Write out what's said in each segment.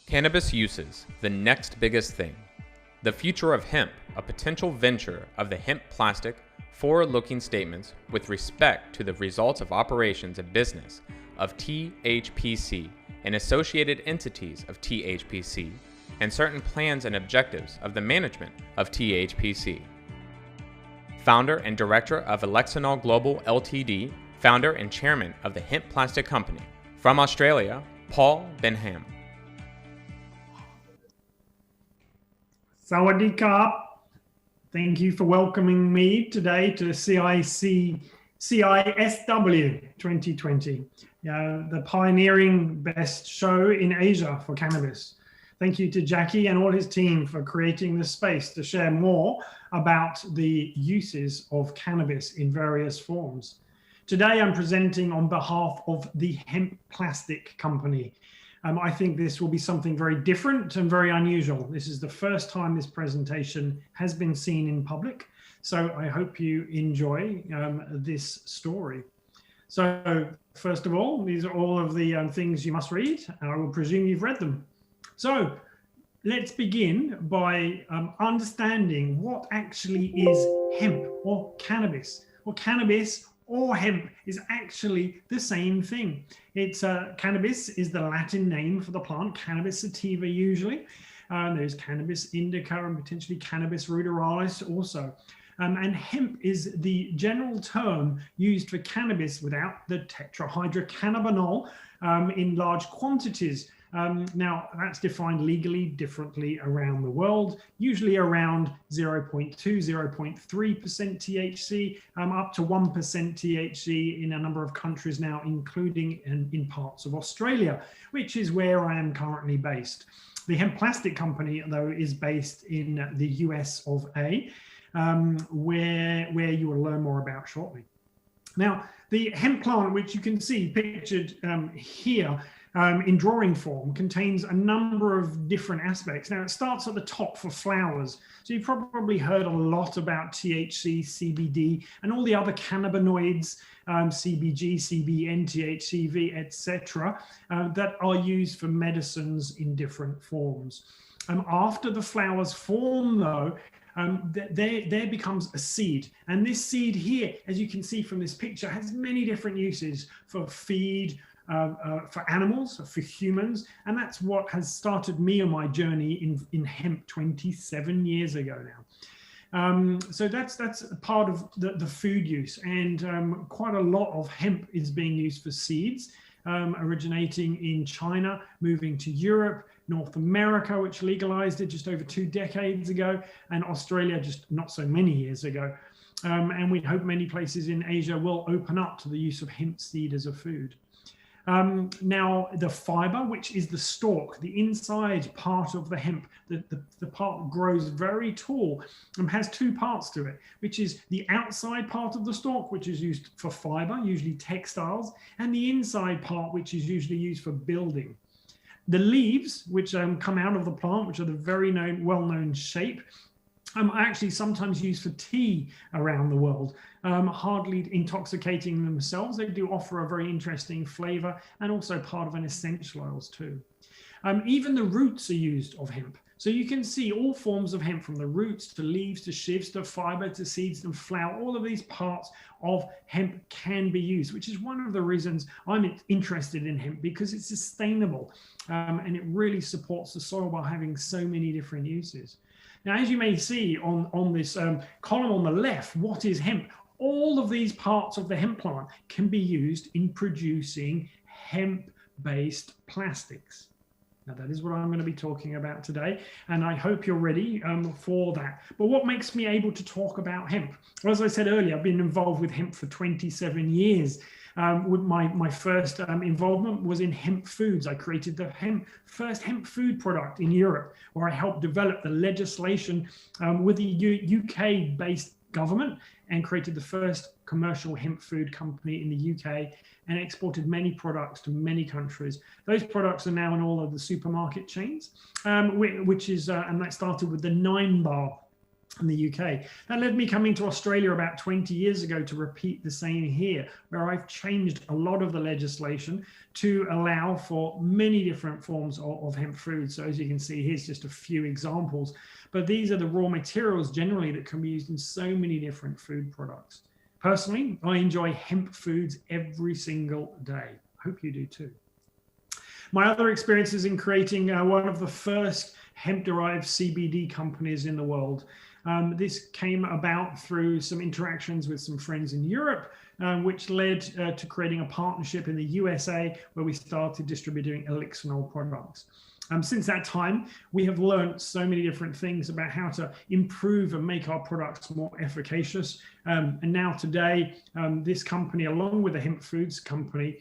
Cannabis uses, the next biggest thing. The future of hemp, a potential venture of the hemp plastic, forward-looking statements with respect to the results of operations and business of THPC and associated entities of THPC, and certain plans and objectives of the management of THPC. Founder and Director of Elixinol Global Ltd, founder and chairman of the Hemp Plastic Company. From Australia, Paul Benhaim. Sawadee Krap. Thank you for welcoming me today to CISW 2020, the pioneering best show in Asia for cannabis. Thank you to Jackie and all his team for creating this space to share more about the uses of cannabis in various forms. Today I'm presenting on behalf of the Hemp Plastic Company. I think this will be something very different and very unusual. This is the first time this presentation has been seen in public, so I hope you enjoy this story. So first of all, these are all of the things you must read, and I will presume you've read them. So let's begin by understanding what actually is hemp or cannabis. Well, cannabis or hemp is actually the same thing. It's cannabis is the Latin name for the plant, Cannabis sativa usually. There's Cannabis indica and potentially Cannabis ruderalis also. And hemp is the general term used for cannabis without the tetrahydrocannabinol in large quantities. Now that's defined legally differently around the world, usually around 0.2, 0.3% THC, up to 1% THC in a number of countries now, including in parts of Australia, which is where I am currently based. The Hemp Plastic Company, though, is based in the US of A, where you will learn more about shortly. Now, the hemp plant, which you can see pictured here, in drawing form, contains a number of different aspects. Now it starts at the top for flowers. So you've probably heard a lot about THC, CBD, and all the other cannabinoids, CBG, CBN, THCV, etc., that are used for medicines in different forms. After the flowers form, though, there becomes a seed. And this seed here, as you can see from this picture, has many different uses for feed, for animals, for humans, and that's what has started me on my journey in hemp 27 years ago now. So that's part of the food use, and quite a lot of hemp is being used for seeds, originating in China, moving to Europe, North America, which legalized it just over 2 decades ago, and Australia just not so many years ago. And we hope many places in Asia will open up to the use of hemp seed as a food. Now, the fiber, which is the stalk, the inside part of the hemp, the part grows very tall and has 2 parts to it, which is the outside part of the stalk, which is used for fiber, usually textiles, and the inside part, which is usually used for building. The leaves, which come out of the plant, which are the very well-known shape, are actually sometimes used for tea around the world, hardly intoxicating themselves. They do offer a very interesting flavor and also part of an essential oils too. Even the roots are used of hemp. So you can see all forms of hemp, from the roots to leaves to shivs to fiber to seeds and flower. All of these parts of hemp can be used, which is one of the reasons I'm interested in hemp, because it's sustainable and it really supports the soil while having so many different uses. Now, as you may see on this column on the left, what is hemp? All of these parts of the hemp plant can be used in producing hemp-based plastics. Now, that is what I'm going to be talking about today, and I hope you're ready for that. But what makes me able to talk about hemp? Well, as I said earlier, I've been involved with hemp for 27 years. With my first involvement was in hemp foods. I created the first hemp food product in Europe, where I helped develop the legislation with the UK-based government and created the first commercial hemp food company in the UK and exported many products to many countries. Those products are now in all of the supermarket chains, which is, and that started with the 9 bar in the UK. That led me coming to Australia about 20 years ago to repeat the same here, where I've changed a lot of the legislation to allow for many different forms of hemp food. So as you can see, here's just a few examples, but these are the raw materials generally that can be used in so many different food products. Personally, I enjoy hemp foods every single day. Hope you do too. My other experiences in creating one of the first hemp-derived CBD companies in the world. This came about through some interactions with some friends in Europe, which led to creating a partnership in the USA where we started distributing Elixinol products. Since that time, we have learned so many different things about how to improve and make our products more efficacious. And now today, this company, along with the Hemp Foods company,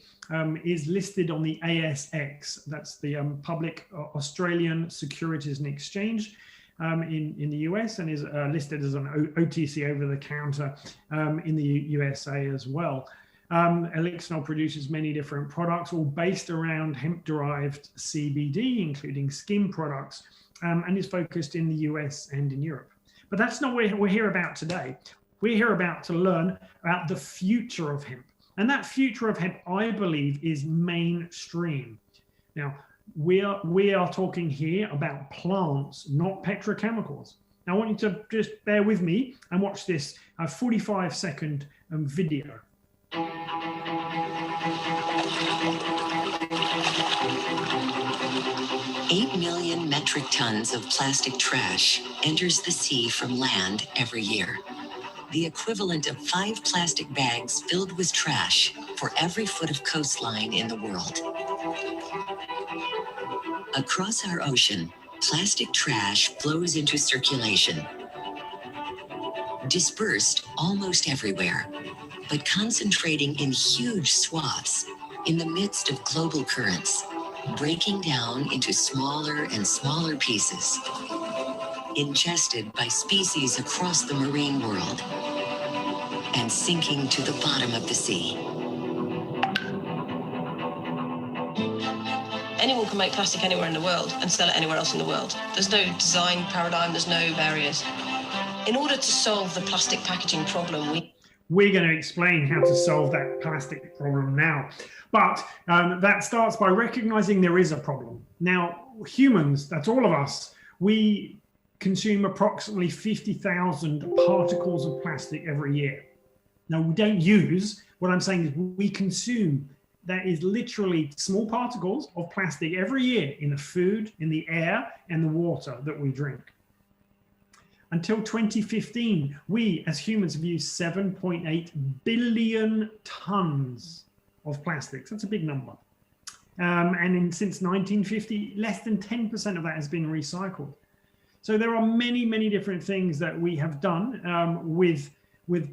is listed on the ASX. That's the Public Australian Securities and Exchange in the US, and is listed as an OTC over-the-counter in the USA as well. Elixinol produces many different products, all based around hemp-derived CBD, including skin products, and is focused in the US and in Europe. But that's not what we're here about today. We're here about to learn about the future of hemp. And that future of hemp, I believe, is mainstream. Now, we are talking here about plants, not petrochemicals. Now, I want you to just bear with me and watch this 45-second video. 8 million metric tons of plastic trash enters the sea from land every year. The equivalent of 5 plastic bags filled with trash for every foot of coastline in the world. Across our ocean, plastic trash flows into circulation, dispersed almost everywhere, but concentrating in huge swaths in the midst of global currents, breaking down into smaller and smaller pieces, ingested by species across the marine world, and sinking to the bottom of the sea. Anyone can make plastic anywhere in the world and sell it anywhere else in the world. There's no design paradigm, there's no barriers. In order to solve the plastic packaging problem, we're going to explain how to solve that plastic problem now. But that starts by recognizing there is a problem. Now, humans, that's all of us, we consume approximately 50,000 particles of plastic every year. Now, we don't use, what I'm saying is we consume. That is literally small particles of plastic every year in the food, in the air, and the water that we drink. Until 2015, we as humans have used 7.8 billion tons of plastics. That's a big number. Since 1950, less than 10% of that has been recycled. So there are many, many different things that we have done with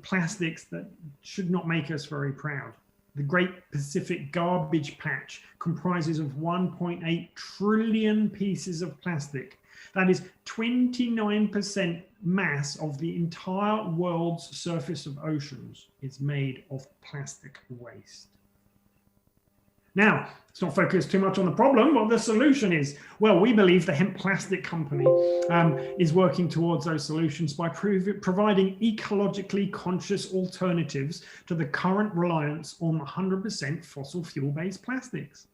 plastics that should not make us very proud. The Great Pacific Garbage Patch comprises of 1.8 trillion pieces of plastic. That is 29% mass of the entire world's surface of oceans is made of plastic waste. Now, let's not focus too much on the problem. What the solution is? Well, we believe the Hemp Plastic Company is working towards those solutions by providing ecologically conscious alternatives to the current reliance on 100% fossil fuel-based plastics.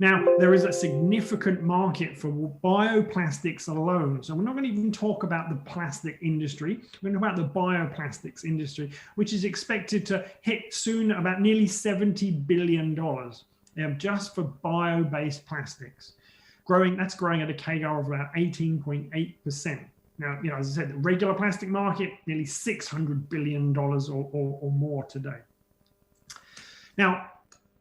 Now, there is a significant market for bioplastics alone. So we're not going to even talk about the plastic industry. We're going to talk about the bioplastics industry, which is expected to hit soon about nearly $70 billion just for bio-based plastics. That's growing at a CAGR of about 18.8%. Now, as I said, the regular plastic market, nearly $600 billion or more today. Now,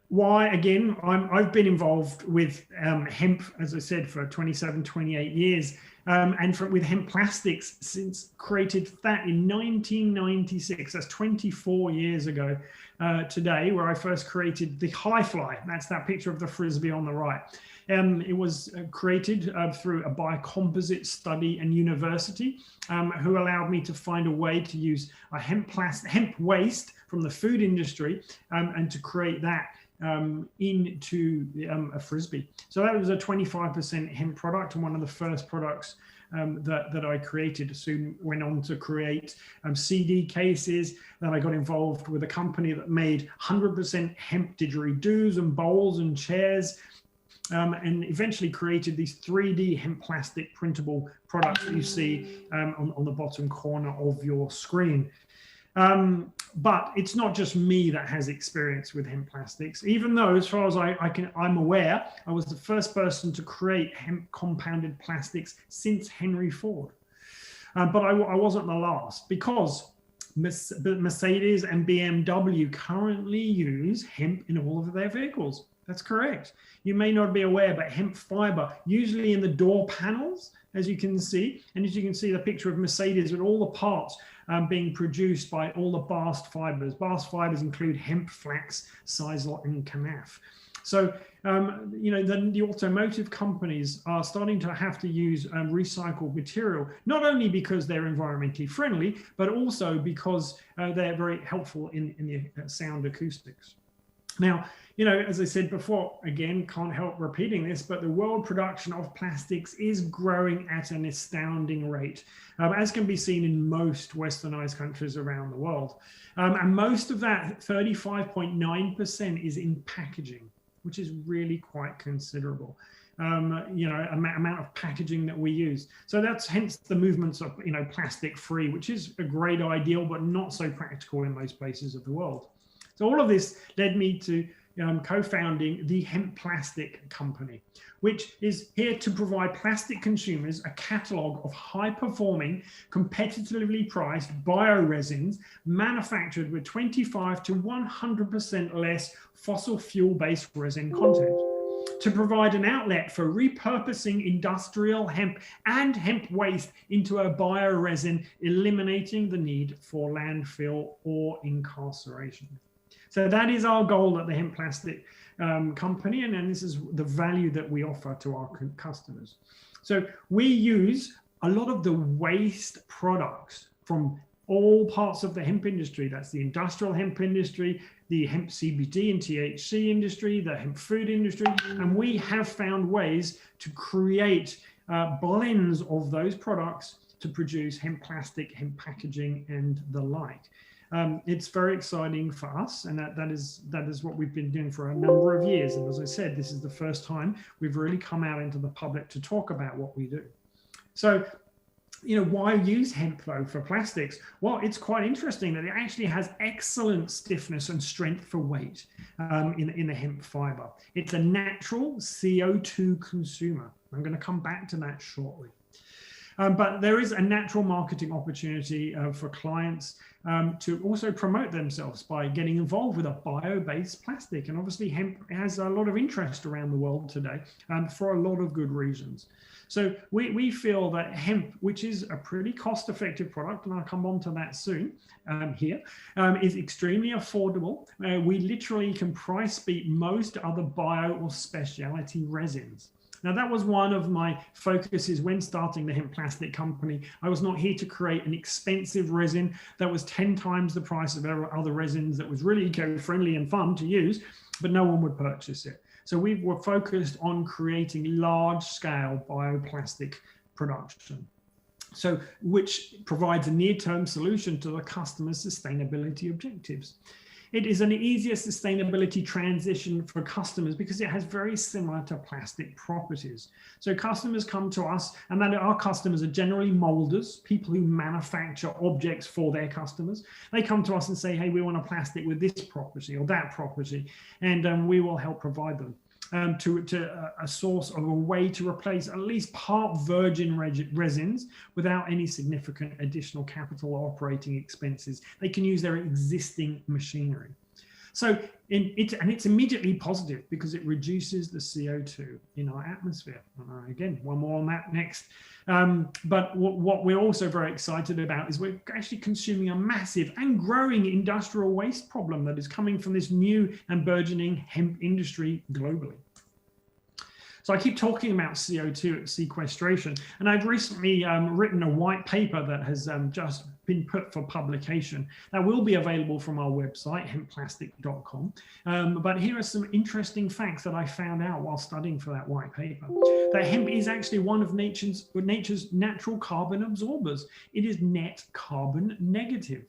why, again, I've been involved with hemp, as I said, for 27, 28 years, and with hemp plastics since created that in 1996. That's 24 years ago today, where I first created the High Fly. That's that picture of the Frisbee on the right. It was created through a biocomposite study and university who allowed me to find a way to use a hemp waste from the food industry and to create that into a frisbee. So that was a 25% hemp product, and one of the first products that I created. Soon went on to create CD cases. Then I got involved with a company that made 100% hemp didgeridoos and bowls and chairs, and eventually created these 3D hemp plastic printable products that you see on the bottom corner of your screen. But it's not just me that has experience with hemp plastics, even though, as far as I'm aware, I was the first person to create hemp compounded plastics since Henry Ford. But I wasn't the last, because Mercedes and BMW currently use hemp in all of their vehicles. That's correct. You may not be aware, but hemp fiber, usually in the door panels, as you can see, and as you can see the picture of Mercedes with all the parts being produced by all the bast fibers. Bast fibers include hemp, flax, sisal, and canaf. So, you know, the automotive companies are starting to have to use recycled material, not only because they're environmentally friendly, but also because they're very helpful in the sound acoustics. Now, you know, as I said before, again, can't help repeating this, but the world production of plastics is growing at an astounding rate, as can be seen in most westernized countries around the world. And most of that, 35.9%, is in packaging, which is really quite considerable. You know, amount of packaging that we use. So that's hence the movements of, you know, plastic free, which is a great ideal, but not so practical in most places of the world. So all of this led me to co-founding the Hemp Plastic Company, which is here to provide plastic consumers a catalog of high-performing, competitively priced bioresins manufactured with 25 to 100% less fossil fuel-based resin content, to provide an outlet for repurposing industrial hemp and hemp waste into a bioresin, eliminating the need for landfill or incarceration. So that is our goal at the Hemp Plastic Company, and this is the value that we offer to our customers. So we use a lot of the waste products from all parts of the hemp industry. That's the industrial hemp industry, the hemp CBD and THC industry, the hemp food industry, and we have found ways to create blends of those products to produce hemp plastic, hemp packaging, and the like. It's very exciting for us, and that is what we've been doing for a number of years. And as I said, this is the first time we've really come out into the public to talk about what we do. So, you know, why use hemp though for plastics? Well, it's quite interesting that it actually has excellent stiffness and strength for weight in the hemp fiber. It's a natural CO2 consumer. I'm going to come back to that shortly. But there is a natural marketing opportunity for clients to also promote themselves by getting involved with a bio-based plastic. And obviously hemp has a lot of interest around the world today for a lot of good reasons. So we feel that hemp, which is a pretty cost-effective product, and I'll come on to that soon is extremely affordable. We literally can price beat most other bio or specialty resins. Now, that was one of my focuses when starting the Hemp Plastic Company. I was not here to create an expensive resin that was 10 times the price of other resins that was really eco-friendly and fun to use, but no one would purchase it. So we were focused on creating large-scale bioplastic production, so which provides a near-term solution to the customer's sustainability objectives. It is an easier sustainability transition for customers because it has very similar to plastic properties. So customers come to us, and then our customers are generally molders, people who manufacture objects for their customers. They come to us and say, hey, we want a plastic with this property or that property, and we will help provide them. To a source of a way to replace at least part virgin resins without any significant additional capital or operating expenses. They can use their existing machinery. So it's immediately positive because it reduces the CO2 in our atmosphere. Again, one more on that next. But what we're also very excited about is we're actually consuming a massive and growing industrial waste problem that is coming from this new and burgeoning hemp industry globally. So I keep talking about CO2 sequestration, and I've recently written a white paper that has just been put for publication. That will be available from our website, hempplastic.com. But here are some interesting facts that I found out while studying for that white paper. That hemp is actually one of nature's natural carbon absorbers. It is net carbon negative.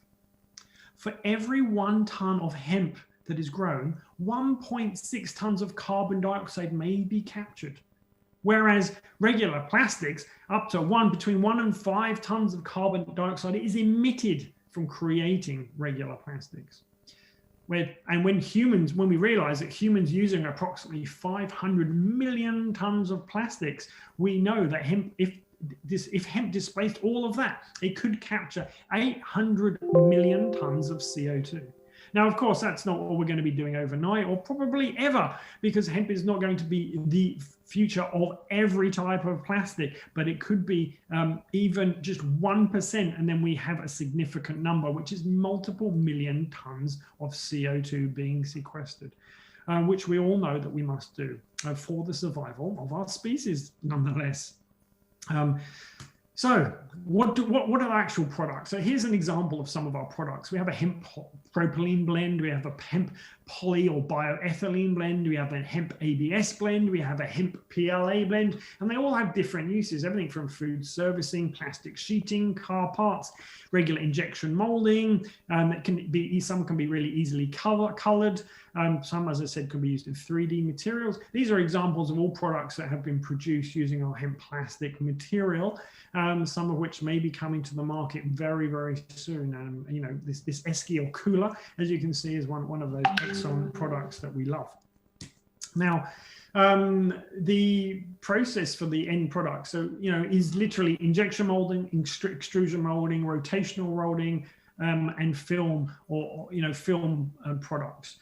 For every 1 ton of hemp that is grown, 1.6 tons of carbon dioxide may be captured. Whereas regular plastics, up to between 1 and 5 tons of carbon dioxide is emitted from creating regular plastics. When we realize that humans using approximately 500 million tons of plastics, we know that if hemp displaced all of that, it could capture 800 million tons of CO2. Now, of course, that's not what we're going to be doing overnight or probably ever, because hemp is not going to be the future of every type of plastic, but it could be even just 1%, and then we have a significant number, which is multiple million tons of CO2 being sequestered, which we all know that we must do for the survival of our species, nonetheless. So what are the actual products? So here's an example of some of our products. We have a hemp propylene blend. We have a hemp poly or bioethylene blend. We have a hemp ABS blend. We have a hemp PLA blend, and they all have different uses. Everything from food servicing, plastic sheeting, car parts, regular injection molding. Some can be really easily colored. Some, as I said, can be used in 3D materials. These are examples of all products that have been produced using our hemp plastic material, some of which may be coming to the market very, very soon. You know, this Esky or cooler, as you can see, is one of those excellent products that we love. Now, the process for the end product, so, you know, is literally injection molding, extrusion molding, rotational molding, and film or film products.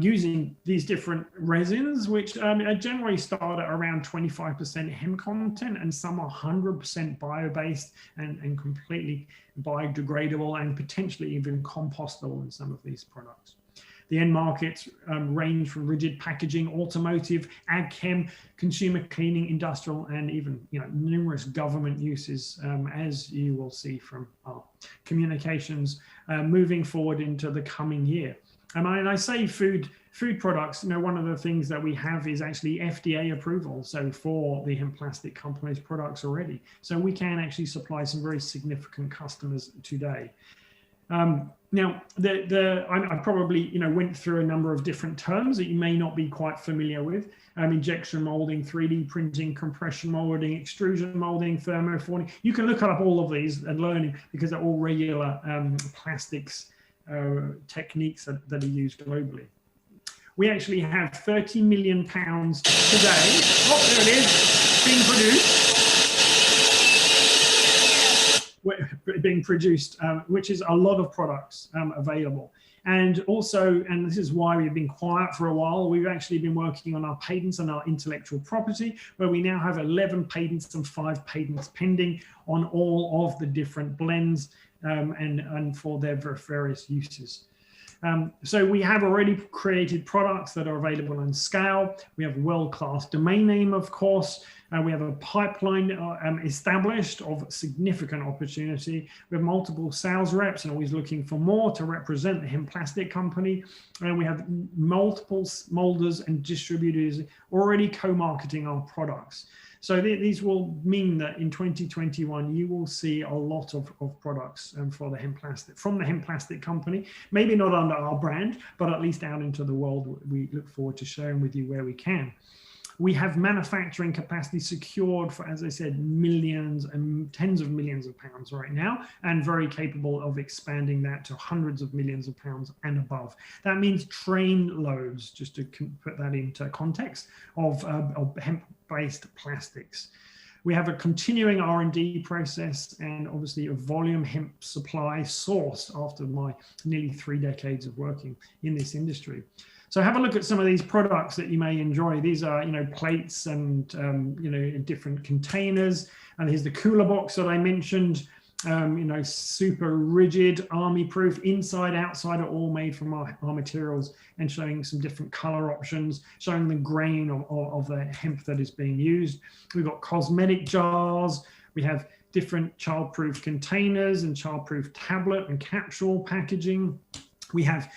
Using these different resins, which generally start at around 25% hemp content, and some are 100% bio-based and completely biodegradable and potentially even compostable in some of these products. The end markets range from rigid packaging, automotive, ag chem, consumer cleaning, industrial, and even numerous government uses, as you will see from our communications moving forward into the coming year. And I say food products, one of the things that we have is actually FDA approval. So for the hemp plastic companies' products already. So we can actually supply some very significant customers today. Now, I probably went through a number of different terms that you may not be quite familiar with. Injection molding, 3D printing, compression molding, extrusion molding, thermoforming. You can look up all of these and learn, because they're all regular plastics techniques that are used globally. We actually have 30 million pounds today. Oh, there it is, being produced, which is a lot of products available. And also, and this is why we've been quiet for a while, we've actually been working on our patents and our intellectual property, where we now have 11 patents and 5 patents pending on all of the different blends and for their various uses. So we have already created products that are available on scale. We have world-class domain name, of course. We have a pipeline established of significant opportunity. We have multiple sales reps and always looking for more to represent the hemp plastic company. And we have multiple molders and distributors already co-marketing our products. So these will mean that in 2021, you will see a lot of products for the hemp plastic, from the hemp plastic company, maybe not under our brand, but at least out into the world. We look forward to sharing with you where we can. We have manufacturing capacity secured for, as I said, millions and tens of millions of pounds right now, and very capable of expanding that to hundreds of millions of pounds and above. That means train loads, just to put that into context, of hemp-based plastics. We have a continuing R&D process and obviously a volume hemp supply source after my nearly 3 decades of working in this industry. So have a look at some of these products that you may enjoy. These are, plates and, different containers. And here's the cooler box that I mentioned, super rigid, army proof, inside, outside are all made from our materials, and showing some different color options, showing the grain of the hemp that is being used. We've got cosmetic jars. We have different childproof containers and childproof tablet and capsule packaging. We have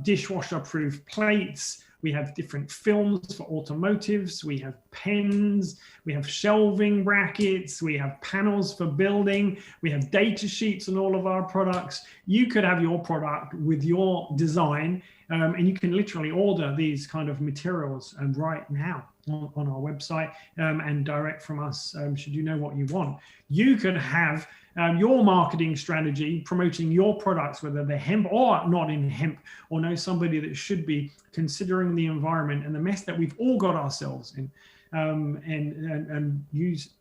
dishwasher-proof plates. We have different films for automotives. We have pens. We have shelving brackets. We have panels for building. We have data sheets on all of our products. You could have your product with your design, and you can literally order these kind of materials right now on our website and direct from us should you know what you want. You could have your marketing strategy promoting your products, whether they're hemp or not in hemp, or know somebody that should be considering the environment and the mess that we've all got ourselves in, and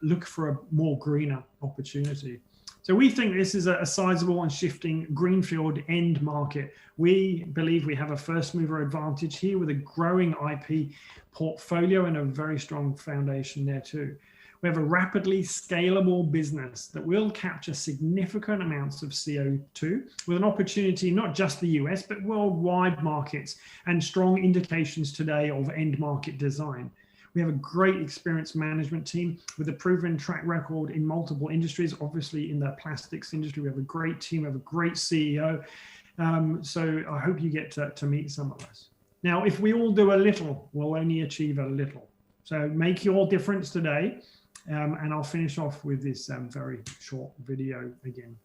look for a more greener opportunity. So we think this is a sizable and shifting greenfield end market. We believe we have a first mover advantage here with a growing IP portfolio and a very strong foundation there too. We have a rapidly scalable business that will capture significant amounts of CO2 with an opportunity, not just the US, but worldwide markets and strong indications today of end market design. We have a great experienced management team with a proven track record in multiple industries. Obviously in the plastics industry, we have a great team, we have a great CEO. So I hope you get to meet some of us. Now, if we all do a little, we'll only achieve a little. So make your difference today. And I'll finish off with this very short video again.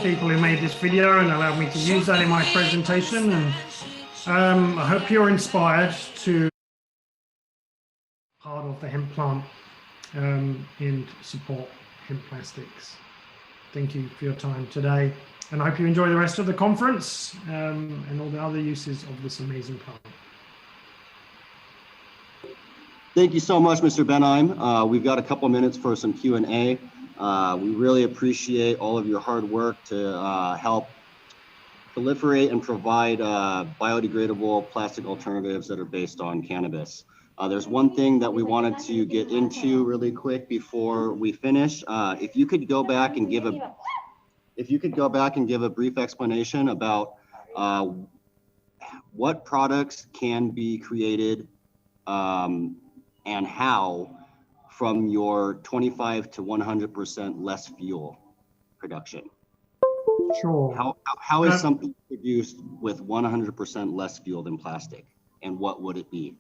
People who made this video and allowed me to use that in my presentation, and I hope you're inspired to part of the hemp plant and support hemp plastics. Thank you for your time today, and I hope you enjoy the rest of the conference and all the other uses of this amazing plant. Thank you so much, Mr. Benhaim. We've got a couple minutes for some Q&A. We really appreciate all of your hard work to help proliferate and provide biodegradable plastic alternatives that are based on cannabis. There's one thing that we wanted to get into really quick before we finish. If you could go back and give a brief explanation about what products can be created and how from your 25 to 100% less fuel production. Sure. How is something produced with 100% less fuel than plastic, and what would it be?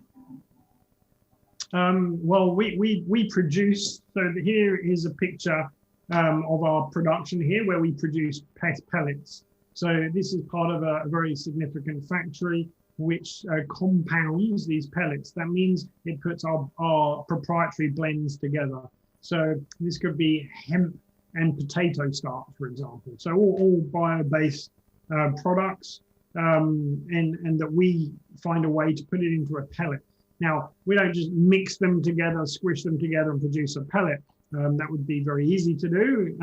Well, we produce, so here is a picture of our production here where we produce pellets. So this is part of a very significant factory which compounds these pellets. That means it puts our proprietary blends together. So this could be hemp and potato starch, for example. So all bio-based products, and that we find a way to put it into a pellet. Now, we don't just mix them together, squish them together and produce a pellet. That would be very easy to do,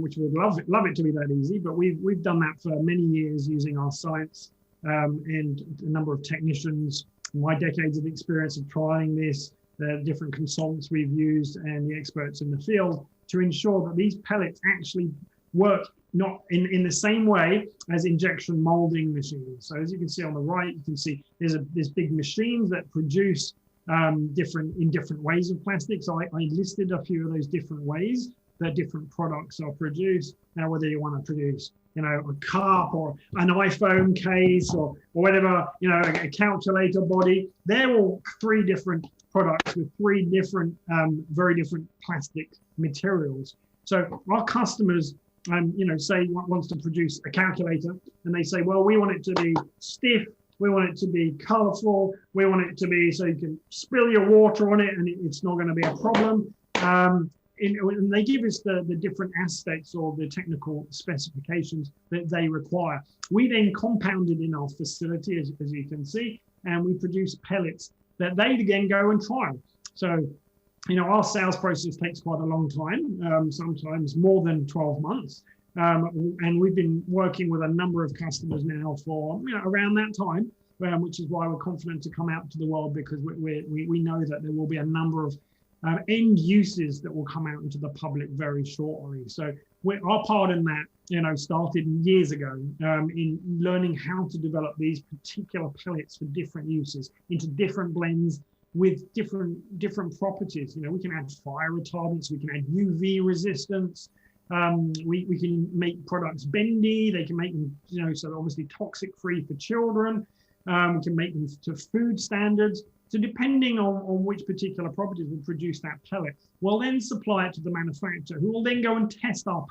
which we would love it to be that easy, but we've done that for many years using our science and a number of technicians, my decades of experience of trying this, the different consultants we've used and the experts in the field to ensure that these pellets actually work not in the same way as injection molding machines. So as you can see on the right, you can see there's big machines that produce different ways of plastic. So I listed a few of those different ways that different products are produced. Now, whether you want to produce, a cup or an iPhone case or whatever, a calculator body, they're all three different products with three different, very different plastic materials. So our customers, say wants to produce a calculator, and they say, well, we want it to be stiff, we want it to be colorful, we want it to be so you can spill your water on it and it's not going to be a problem. And they give us the different aspects or the technical specifications that they require. We then compound it in our facility, as you can see, and we produce pellets that they again go and trial. So, our sales process takes quite a long time, sometimes more than 12 months. And we've been working with a number of customers now for around that time, which is why we're confident to come out to the world, because we know that there will be a number of end uses that will come out into the public very shortly. So our part in that, started years ago in learning how to develop these particular pellets for different uses into different blends with different properties. We can add fire retardants, we can add UV resistance, we can make products bendy, they can make them, so obviously toxic free for children, we can make them to food standards. So depending on which particular properties will produce that pellet, we'll then supply it to the manufacturer, who will then go and test our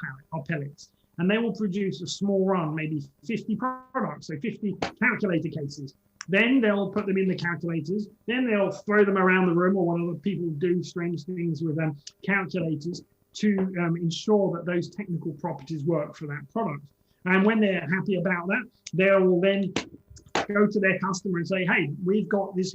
pellets. And they will produce a small run, maybe 50 products, so 50 calculator cases. Then they'll put them in the calculators. Then they'll throw them around the room, or what other people do strange things with calculators to ensure that those technical properties work for that product. And when they're happy about that, they'll then go to their customer and say, hey, we've got this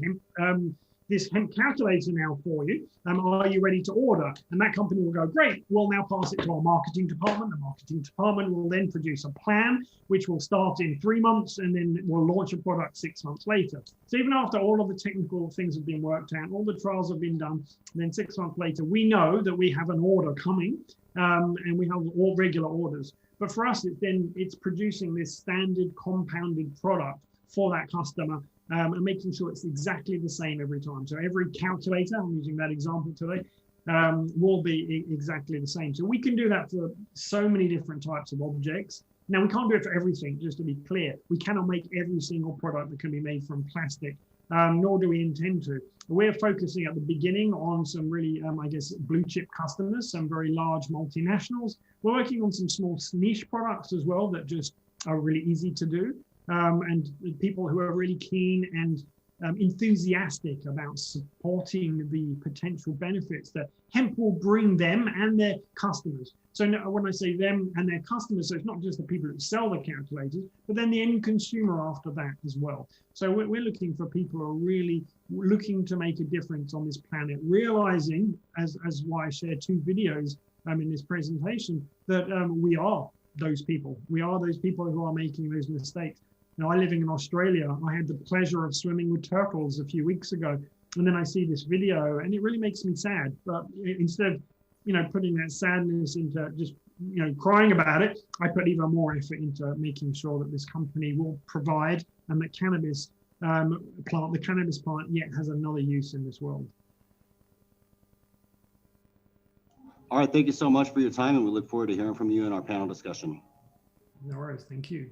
hemp calculator now for you. Are you ready to order? And that company will go, great, we'll now pass it to our marketing department. The marketing department will then produce a plan, which will start in 3 months, and then we'll launch a product 6 months later. So even after all of the technical things have been worked out, all the trials have been done, and then 6 months later, we know that we have an order coming, and we have all regular orders. But for us, it's producing this standard compounded product for that customer, and making sure it's exactly the same every time. So every calculator, I'm using that example today, will be exactly the same. So we can do that for so many different types of objects. Now, we can't do it for everything, just to be clear. We cannot make every single product that can be made from plastic, nor do we intend to. We're focusing at the beginning on some really, blue chip customers, some very large multinationals. We're working on some small niche products as well that just are really easy to do. And people who are really keen and enthusiastic about supporting the potential benefits that hemp will bring them and their customers. So when I say them and their customers, so it's not just the people who sell the calculators, but then the end consumer after that as well. So we're looking for people who are really looking to make a difference on this planet, realizing, as why I shared 2 videos in this presentation, that we are those people. We are those people who are making those mistakes. Now, I live in Australia. I had the pleasure of swimming with turtles a few weeks ago, and then I see this video, and it really makes me sad. But instead of, putting that sadness into just, crying about it, I put even more effort into making sure that this company will provide, and that cannabis the cannabis plant yet has another use in this world. All right, thank you so much for your time, and we look forward to hearing from you in our panel discussion. No worries, thank you.